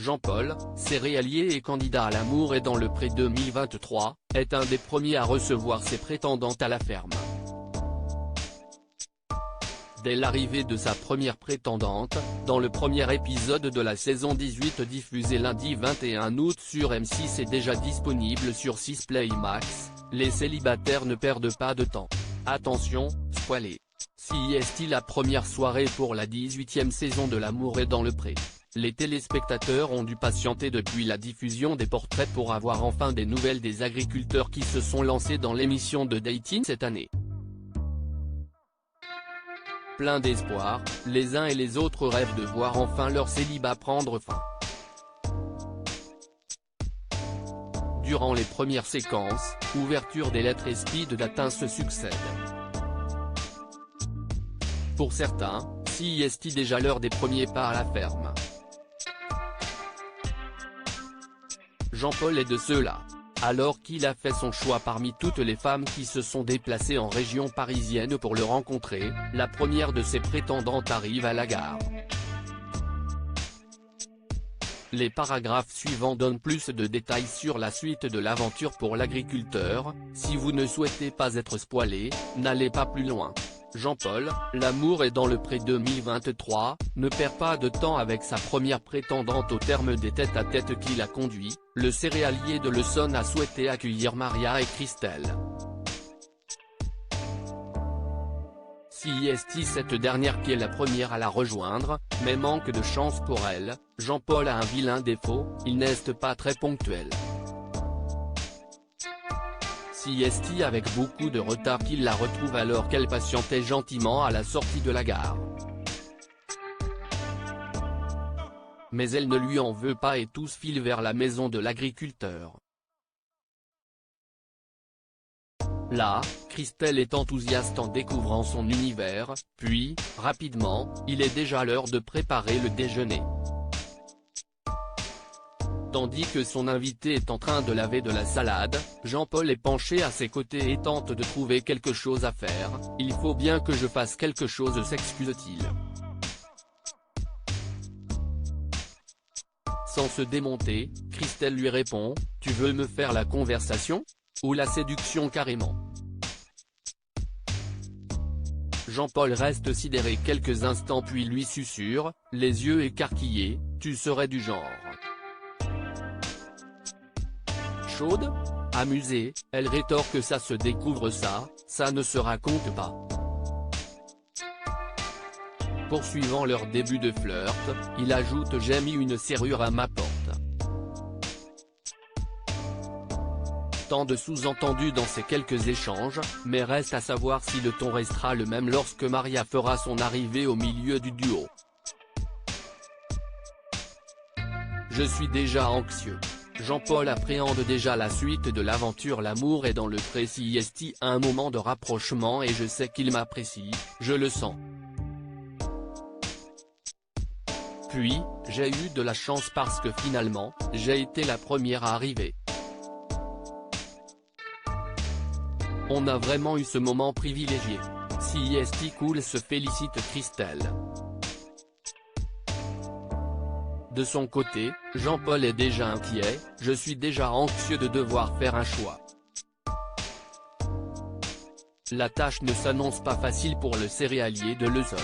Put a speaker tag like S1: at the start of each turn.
S1: Jean-Paul, céréalier et candidat à l'Amour et dans le Pré 2023, est un des premiers à recevoir ses prétendantes à la ferme. Dès l'arrivée de sa première prétendante, dans le premier épisode de la saison 18 diffusé lundi 21 août sur M6 et déjà disponible sur 6 Play Max, les célibataires ne perdent pas de temps. Attention, spoilé. CIST la première soirée pour la 18e saison de l'Amour et dans le Pré. Les téléspectateurs ont dû patienter depuis la diffusion des portraits pour avoir enfin des nouvelles des agriculteurs qui se sont lancés dans l'émission de dating cette année. Plein d'espoir, les uns et les autres rêvent de voir enfin leur célibat prendre fin. Durant les premières séquences, ouverture des lettres et speed dating se succèdent. Pour certains, CIST déjà l'heure des premiers pas à la ferme. Jean-Paul est de ceux-là. Alors qu'il a fait son choix parmi toutes les femmes qui se sont déplacées en région parisienne pour le rencontrer, la première de ses prétendantes arrive à la gare. Les paragraphes suivants donnent plus de détails sur la suite de l'aventure pour l'agriculteur. Si vous ne souhaitez pas être spoilé, n'allez pas plus loin. Jean-Paul, l'Amour est dans le Pré 2023, ne perd pas de temps avec sa première prétendante au terme des tête-à-tête qu'il a conduit. Le céréalier de l'Essonne a souhaité accueillir Maria et Christelle. CIST cette dernière qui est la première à la rejoindre, mais manque de chance pour elle. Jean-Paul a un vilain défaut, il n'est pas très ponctuel. CIST avec beaucoup de retard qu'il la retrouve alors qu'elle patientait gentiment à la sortie de la gare. Mais elle ne lui en veut pas et tous filent vers la maison de l'agriculteur. Là, Christelle est enthousiaste en découvrant son univers, puis, rapidement, il est déjà l'heure de préparer le déjeuner. Tandis que son invité est en train de laver de la salade, Jean-Paul est penché à ses côtés et tente de trouver quelque chose à faire. « Il faut bien que je fasse quelque chose » s'excuse-t-il. Sans se démonter, Christelle lui répond « Tu veux me faire la conversation ? Ou la séduction carrément ?» Jean-Paul reste sidéré quelques instants puis lui susurre, les yeux écarquillés, « Tu serais du genre… » Chaude ? Amusée, elle rétorque que ça se découvre ça ne se raconte pas. Poursuivant leur début de flirt, il ajoute « J'ai mis une serrure à ma porte ». Tant de sous-entendus dans ces quelques échanges, mais reste à savoir si le ton restera le même lorsque Maria fera son arrivée au milieu du duo. Je suis déjà anxieux. Jean-Paul appréhende déjà la suite de l'aventure. L'Amour est dans le Pré. CIST un moment de rapprochement et je sais qu'il m'apprécie, je le sens. Puis, j'ai eu de la chance parce que finalement, j'ai été la première à arriver. On a vraiment eu ce moment privilégié. CIST cool se félicite Christelle. De son côté, Jean-Paul est déjà inquiet, « Je suis déjà anxieux de devoir faire un choix. » La tâche ne s'annonce pas facile pour le céréalier de l'Essonne.